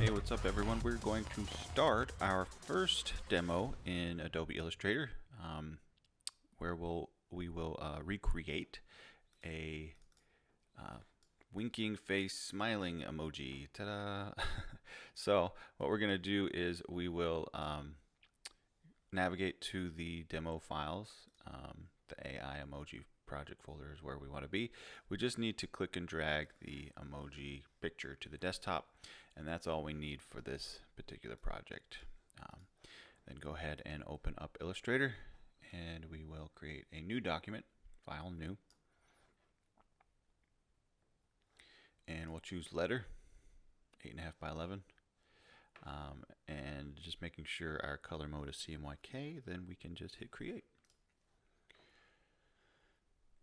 Hey, what's up everyone? We're going to start our first demo in Adobe Illustrator where we will recreate a winking face smiling emoji. Ta-da! So what we're going to do is we will navigate to the demo files. The AI emoji project folder is where we want to be. We just need to click and drag the emoji picture to the desktop, and that's all we need for this particular project. Then go ahead and open up Illustrator, and we will create a new document, file new, and we'll choose letter 8.5 by 11, and just making sure our color mode is CMYK. Then we can just hit create.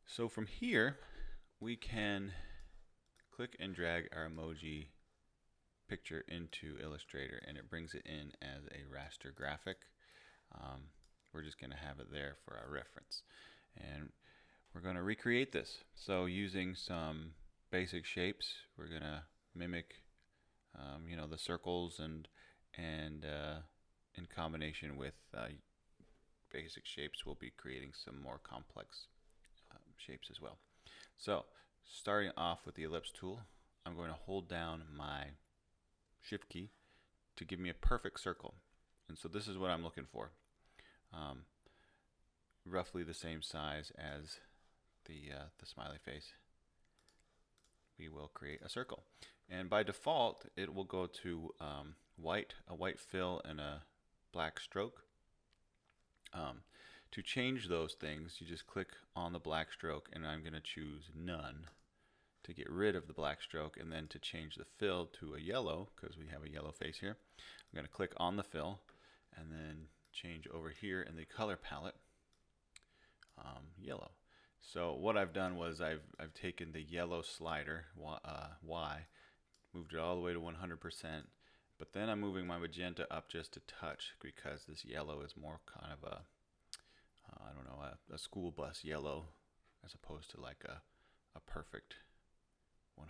So from here we can click and drag our emoji picture into Illustrator, and it brings it in as a raster graphic. We're just going to have it there for our reference, and we're going to recreate this. So using some basic shapes, we're going to mimic the circles, and in combination with basic shapes, we'll be creating some more complex shapes as well. So starting off with the ellipse tool, I'm going to hold down my shift key to give me a perfect circle, and so this is what I'm looking for. Roughly the same size as the smiley face. We will create a circle, and by default it will go to a white fill and a black stroke. To change those things, you just click on the black stroke, and I'm going to choose none to get rid of the black stroke, and then to change the fill to a yellow, because we have a yellow face here, I'm going to click on the fill and then change over here in the color palette yellow. So what I've done was I've taken the yellow slider Y, moved it all the way to 100%, but then I'm moving my magenta up just a touch, because this yellow is more kind of a a school bus yellow, as opposed to like a perfect 100%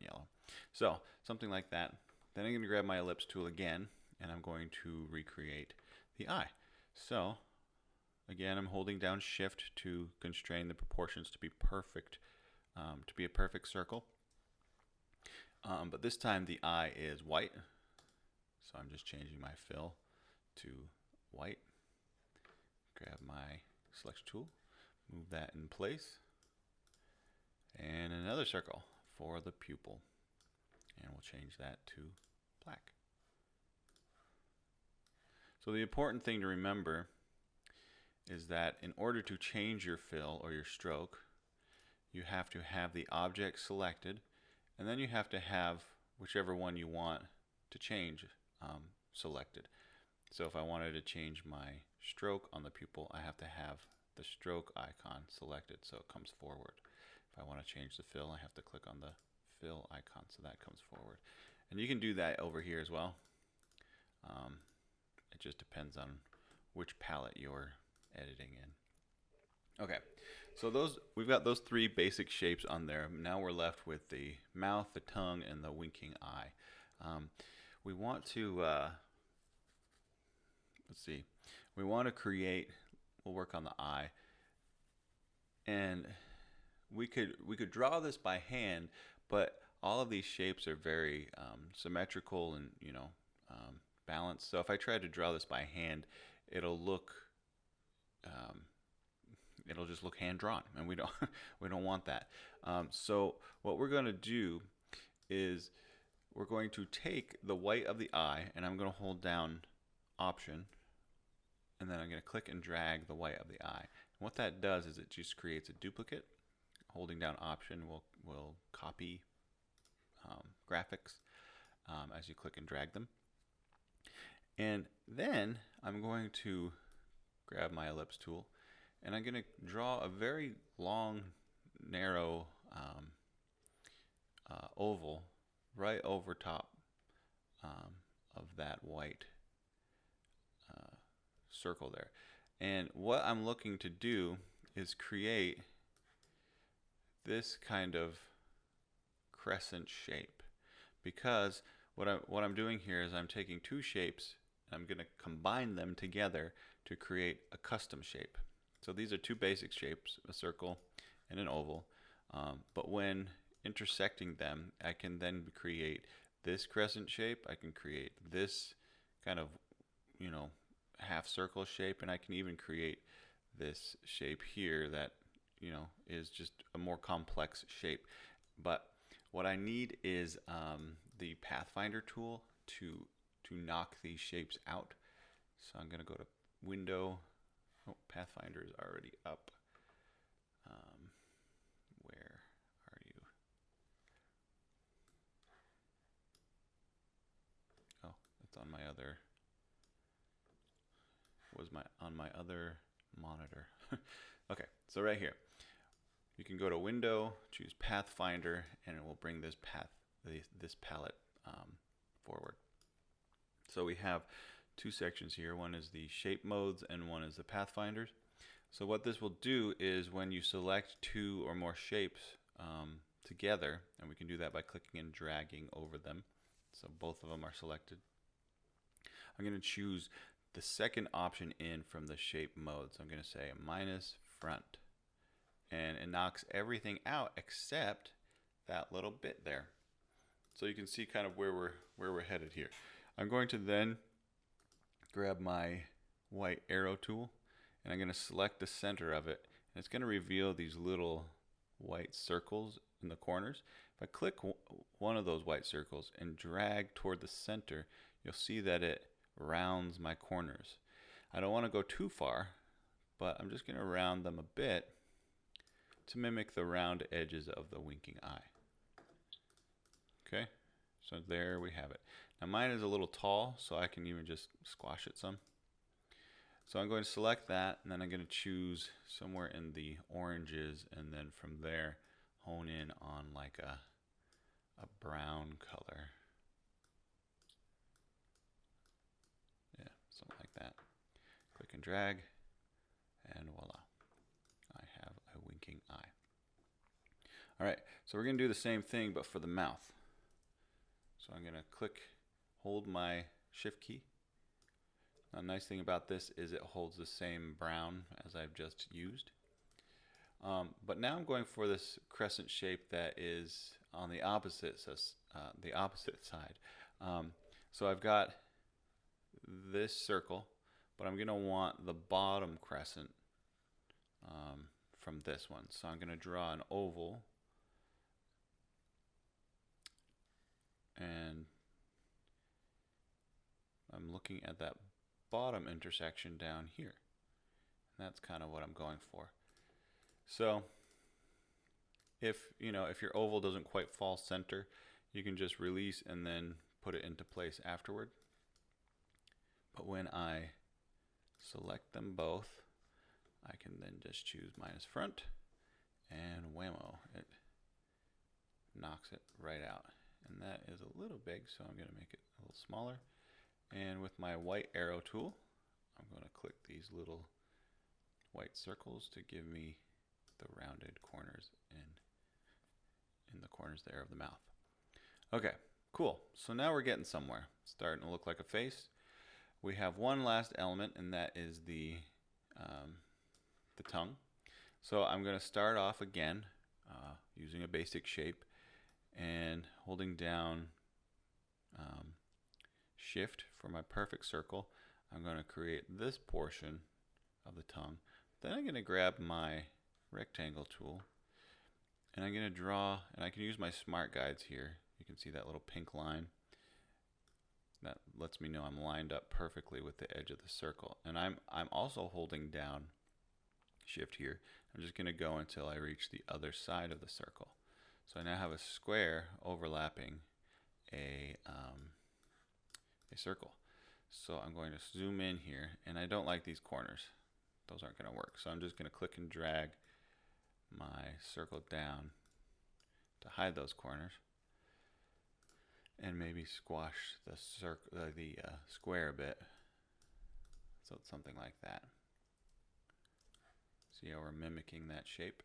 yellow. So something like that. Then I'm going to grab my ellipse tool again, and I'm going to recreate the eye. So again, I'm holding down shift to constrain the proportions to be perfect, to be a perfect circle. But this time the eye is white, so I'm just changing my fill to white. Grab my selection tool, move that in place, and another circle for the pupil, and we'll change that to black. So the important thing to remember is that in order to change your fill or your stroke, you have to have the object selected, and then you have to have whichever one you want to change selected. So if I wanted to change my stroke on the pupil, I have to have the stroke icon selected so it comes forward. If I want to change the fill, I have to click on the fill icon so that comes forward. And you can do that over here as well. It just depends on which palette you're editing in. Okay, so we've got those three basic shapes on there. Now we're left with the mouth, the tongue, and the winking eye. We want to let's see. We want to create. We'll work on the eye, and we could draw this by hand, but all of these shapes are very symmetrical and balanced. So if I try to draw this by hand, it'll just look hand drawn, and we don't want that. So what we're going to do is we're going to take the white of the eye, and I'm going to hold down Option, and then I'm going to click and drag the white of the eye. And what that does is it just creates a duplicate. Holding down Option will copy graphics as you click and drag them. And then I'm going to grab my ellipse tool, and I'm going to draw a very long, narrow oval right over top of that white circle there. And what I'm looking to do is create this kind of crescent shape, because what I'm doing here is I'm taking two shapes and I'm going to combine them together to create a custom shape. So these are two basic shapes, a circle and an oval. But when intersecting them, I can then create this crescent shape. I can create this kind of, half circle shape, and I can even create this shape here that, is just a more complex shape. But what I need is the Pathfinder tool to knock these shapes out. So I'm going to go to Window. Oh, Pathfinder is already up. Where are you? Oh, it's on my other. On my other monitor. Okay, so right here, you can go to Window, choose Pathfinder, and it will bring this palette forward. So we have two sections here. One is the shape modes and one is the pathfinders. So what this will do is when you select two or more shapes together, and we can do that by clicking and dragging over them, so both of them are selected, I'm going to choose the second option in from the shape mode. So I'm going to say minus front, and it knocks everything out except that little bit there. So you can see kind of where we're headed here. I'm going to then grab my white arrow tool, and I'm going to select the center of it, and it's going to reveal these little white circles in the corners. If I click one of those white circles and drag toward the center, you'll see that it rounds my corners. I don't want to go too far, but I'm just going to round them a bit to mimic the round edges of the winking eye. Okay, so there we have it. Now mine is a little tall, so I can even just squash it some. So I'm going to select that, and then I'm going to choose somewhere in the oranges, and then from there hone in on like a brown color. Yeah, something like that. Click and drag, and voila, I have a winking eye. All right, so we're going to do the same thing, but for the mouth. So I'm going to hold my shift key. The nice thing about this is it holds the same brown as I've just used. But now I'm going for this crescent shape that is on the opposite side. So I've got this circle, but I'm going to want the bottom crescent from this one. So I'm going to draw an oval, and I'm looking at that bottom intersection down here. And that's kind of what I'm going for. So if your oval doesn't quite fall center, you can just release and then put it into place afterward. But when I select them both, I can then just choose minus front, and whammo, it knocks it right out. And that is a little big, so I'm going to make it a little smaller. And with my white arrow tool, I'm going to click these little white circles to give me the rounded corners in the corners there of the mouth. Okay, cool. So now we're getting somewhere. It's starting to look like a face. We have one last element, and that is the tongue. So I'm going to start off again using a basic shape and holding down Shift for my perfect circle. I'm going to create this portion of the tongue. Then I'm going to grab my rectangle tool, and I'm going to draw, and I can use my smart guides here. You can see that little pink line. That lets me know I'm lined up perfectly with the edge of the circle. And I'm also holding down Shift here. I'm just going to go until I reach the other side of the circle. So I now have a square overlapping a circle. So I'm going to zoom in here, and I don't like these corners. Those aren't going to work. So I'm just going to click and drag my circle down to hide those corners, and maybe squash the square a bit. So it's something like that. See how we're mimicking that shape?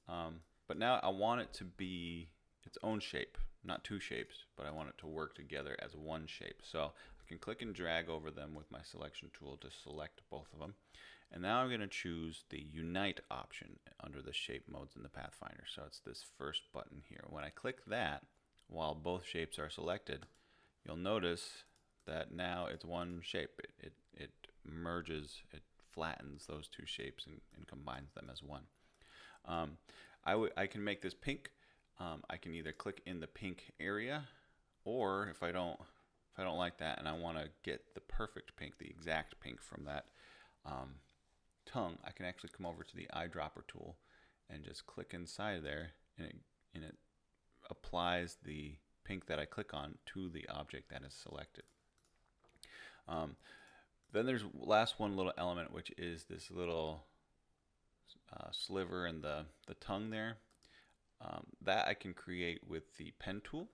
But now I want it to be its own shape, not two shapes, but I want it to work together as one shape. So I can click and drag over them with my selection tool to select both of them. And now I'm going to choose the Unite option under the shape modes in the Pathfinder. So it's this first button here. When I click that, while both shapes are selected, you'll notice that now it's one shape. It merges, it flattens those two shapes and combines them as one. I can make this pink. I can either click in the pink area, or if I don't like that and I want to get the perfect pink, the exact pink from that tongue, I can actually come over to the eyedropper tool and just click inside there, and it applies the pink that I click on to the object that is selected. Then there's last one little element, which is this little sliver in the tongue there. That I can create with the pen tool.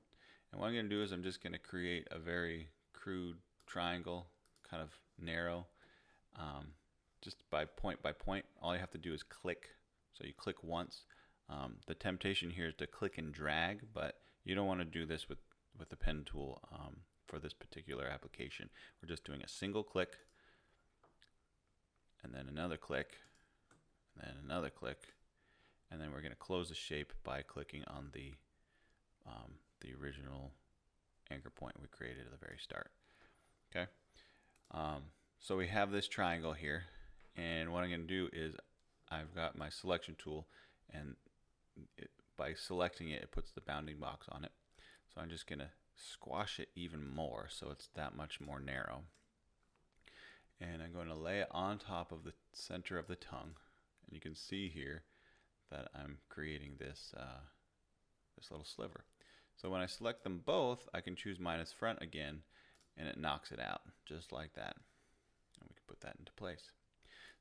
And what I'm going to do is I'm just going to create a very crude triangle, kind of narrow, just by point. All you have to do is click. So you click once. The temptation here is to click and drag, but you don't want to do this with the pen tool for this particular application. We're just doing a single click, and then another click, and then another click, and then we're going to close the shape by clicking on the original anchor point we created at the very start. Okay, so we have this triangle here, and what I'm going to do is I've got my selection tool, and by selecting it, it puts the bounding box on it. So I'm just going to squash it even more so it's that much more narrow. And I'm going to lay it on top of the center of the tongue. And you can see here that I'm creating this, this little sliver. So when I select them both, I can choose minus front again, and it knocks it out just like that. And we can put that into place.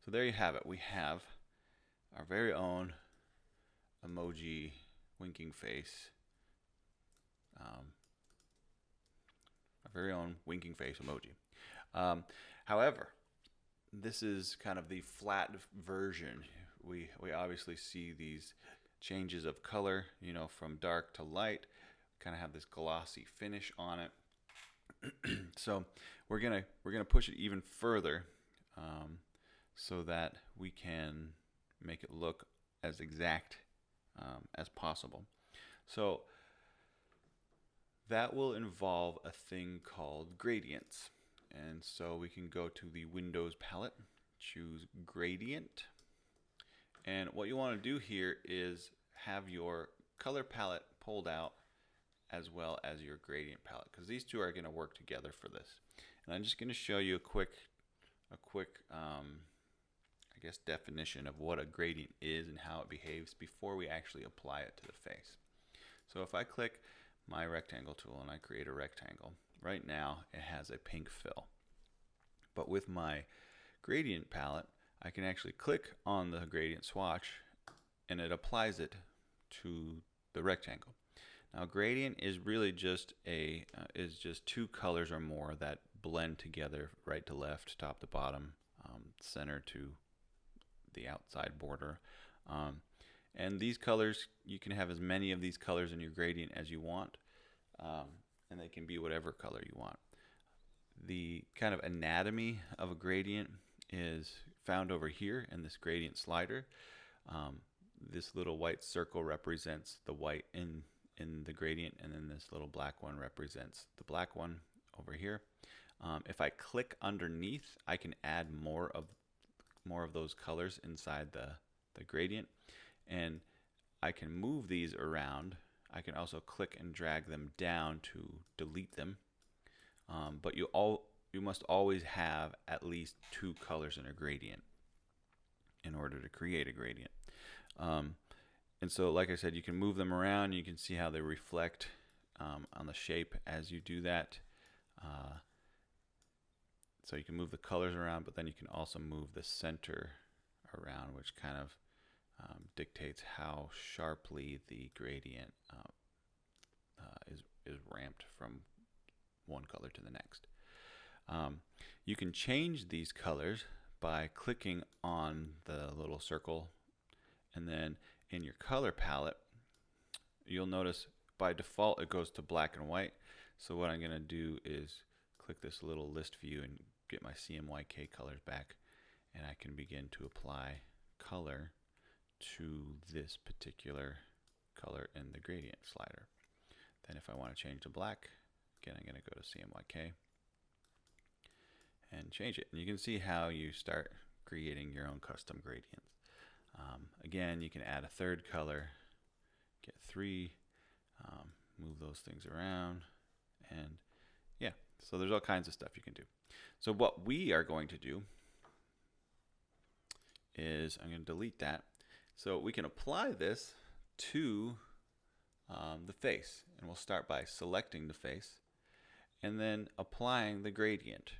So there you have it. We have our very own emoji winking face, our very own winking face emoji. However, this is kind of the flat version. We obviously see these changes of color, you know, from dark to light. Kind of have this glossy finish on it. So we're gonna push it even further, so that we can make it look as exact as possible. So that will involve a thing called gradients. And so we can go to the Windows palette, choose gradient. And what you want to do here is have your color palette pulled out as well as your gradient palette, because these two are going to work together for this. And I'm just going to show you a quick I guess definition of what a gradient is and how it behaves before we actually apply it to the face. So if I click my rectangle tool and I create a rectangle, right now it has a pink fill. But with my gradient palette, I can actually click on the gradient swatch and it applies it to the rectangle. Now gradient is really just two colors or more that blend together, right to left, top to bottom, center to the outside border. And these colors, you can have as many of these colors in your gradient as you want, and they can be whatever color you want. The kind of anatomy of a gradient is found over here in this gradient slider. This little white circle represents the white in the gradient, and then this little black one represents the black one over here. If I click underneath, I can add more of those colors inside the gradient, and I can move these around. I can also click and drag them down to delete them. But you must always have at least two colors in a gradient in order to create a gradient. And so, like I said, you can move them around. You can see how they reflect on the shape as you do that. So you can move the colors around, but then you can also move the center around, which kind of dictates how sharply the gradient is ramped from one color to the next. You can change these colors by clicking on the little circle, and then in your color palette, you'll notice by default it goes to black and white. So what I'm going to do is click this little list view and get my CMYK colors back, and I can begin to apply color to this particular color in the gradient slider. Then if I want to change to black, again I'm going to go to CMYK and change it. And you can see how you start creating your own custom gradients. Again, you can add a third color, get 3, move those things around, and yeah, so there's all kinds of stuff you can do. So what we are going to do is I'm going to delete that. So we can apply this to the face, and we'll start by selecting the face and then applying the gradient.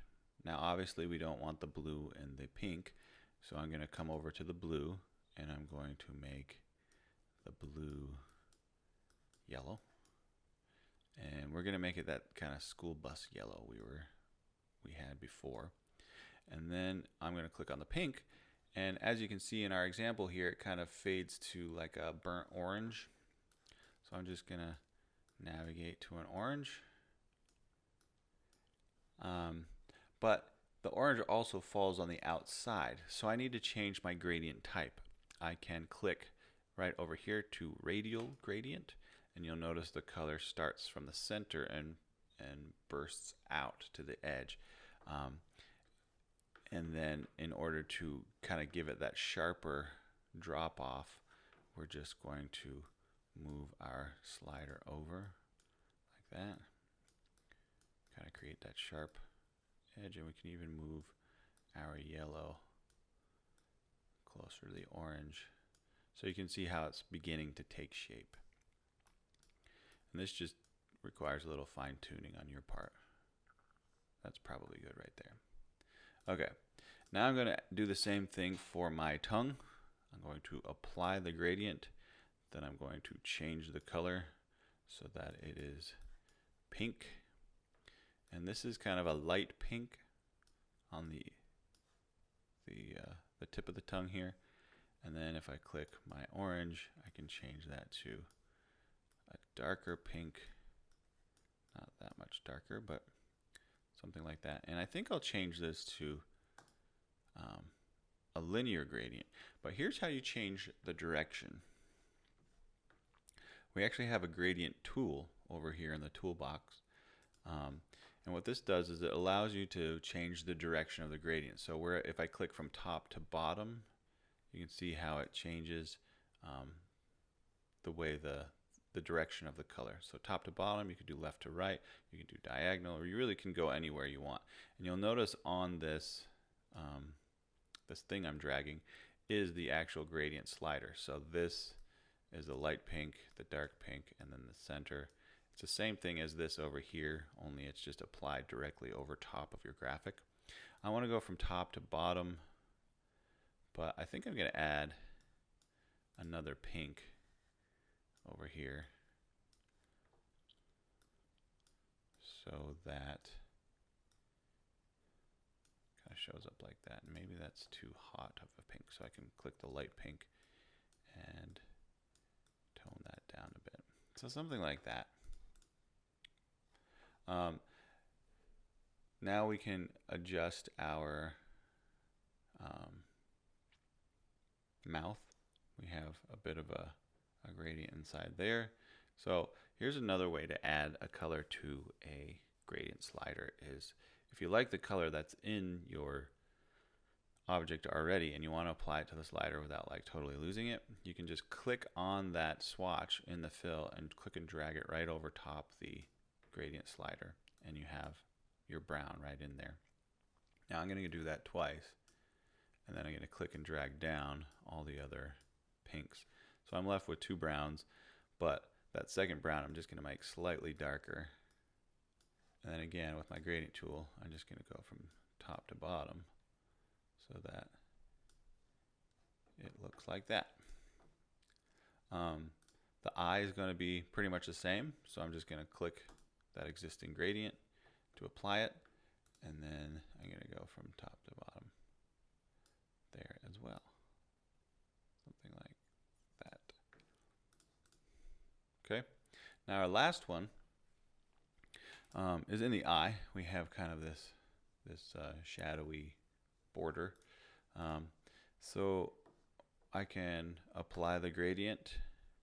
Now obviously we don't want the blue and the pink, so I'm going to come over to the blue and I'm going to make the blue yellow, and we're going to make it that kind of school bus yellow we had before. And then I'm going to click on the pink, and as you can see in our example here, it kind of fades to like a burnt orange. So I'm just going to navigate to an orange. But the orange also falls on the outside, so I need to change my gradient type. I can click right over here to radial gradient, and you'll notice the color starts from the center and bursts out to the edge. And then in order to kind of give it that sharper drop off, we're just going to move our slider over like that, kind of create that sharp edge, and we can even move our yellow closer to the orange, so you can see how it's beginning to take shape. And this just requires a little fine tuning on your part. That's probably good right there. Okay, now I'm going to do the same thing for my tongue. I'm going to apply the gradient, then I'm going to change the color so that it is pink. And this is kind of a light pink on the tip of the tongue here. And then if I click my orange, I can change that to a darker pink, not that much darker, but something like that. And I think I'll change this to a linear gradient. But here's how you change the direction. We actually have a gradient tool over here in the toolbox. And what this does is it allows you to change the direction of the gradient. So if I click from top to bottom, you can see how it changes the way the direction of the color. So top to bottom, you can do left to right, you can do diagonal, or you really can go anywhere you want. And you'll notice on this this thing I'm dragging is the actual gradient slider. So this is the light pink, the dark pink, and then the center. It's the same thing as this over here, only it's just applied directly over top of your graphic. I want to go from top to bottom, but I think I'm going to add another pink over here so that kind of shows up like that. And maybe that's too hot of a pink, so I can click the light pink and tone that down a bit. So something like that. Now we can adjust our mouth. We have a bit of a gradient inside there. So here's another way to add a color to a gradient slider is if you like the color that's in your object already and you want to apply it to the slider without like totally losing it, you can just click on that swatch in the fill and click and drag it right over top the gradient slider, and you have your brown right in there. Now I'm going to do that twice, and then I'm going to click and drag down all the other pinks. So I'm left with 2 browns, but that second brown I'm just going to make slightly darker. And then again with my gradient tool, I'm just going to go from top to bottom so that it looks like that. The eye is going to be pretty much the same, so I'm just going to click that existing gradient to apply it, and then I'm going to go from top to bottom there as well, something like that. Okay, Now our last one is in the eye. We have kind of this shadowy border. So I can apply the gradient,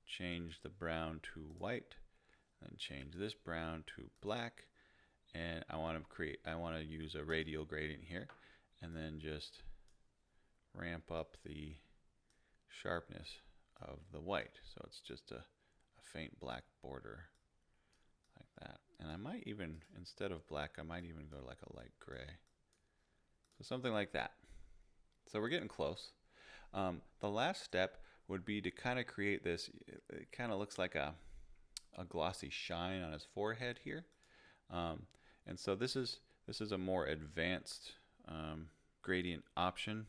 change the brown to white, and change this brown to black. And I want to use a radial gradient here, and then just ramp up the sharpness of the white. So it's just a faint black border like that. And I might even, instead of black, I might even go like a light gray. So something like that. So we're getting close. The last step would be to kind of create this, it kind of looks like a glossy shine on his forehead here. And so this is a more advanced gradient option.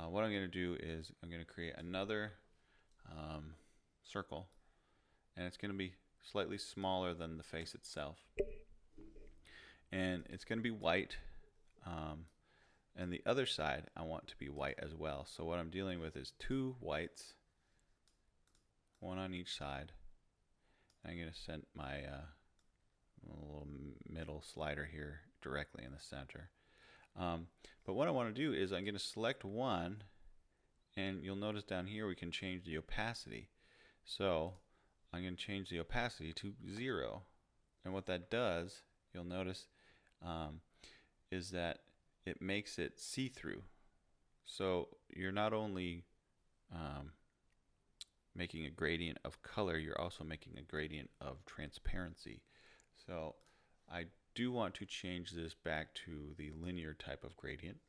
What I'm going to do is I'm going to create another circle, and it's going to be slightly smaller than the face itself, and it's going to be white, and the other side I want to be white as well. So what I'm dealing with is 2 whites, 1 on each side. I'm going to set my little middle slider here directly in the center. But what I want to do is I'm going to select one, and you'll notice down here we can change the opacity. So I'm going to change the opacity to 0. And what that does, you'll notice, is that it makes it see-through. So you're not only making a gradient of color, you're also making a gradient of transparency. So I do want to change this back to the linear type of gradient.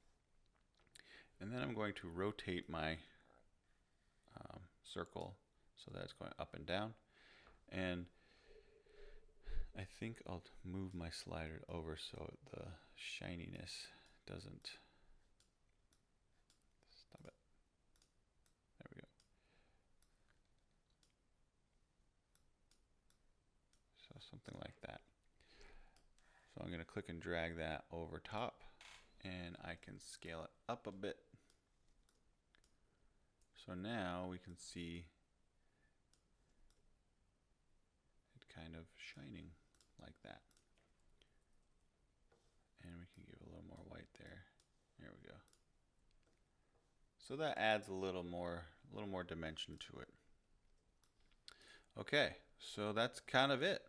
And then I'm going to rotate my circle so that it's going up and down. And I think I'll move my slider over so the shininess doesn't stop it. There we go. So something like that. So I'm going to click and drag that over top, and I can scale it up a bit. So now we can see it kind of shining like that. And we can give a little more white there. There we go. So that adds a little more dimension to it. Okay, so that's kind of it.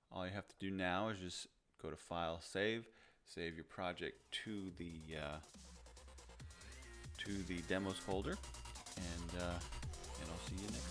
All you have to do now is just go to File, Save your project to the demos folder, and I'll see you next time.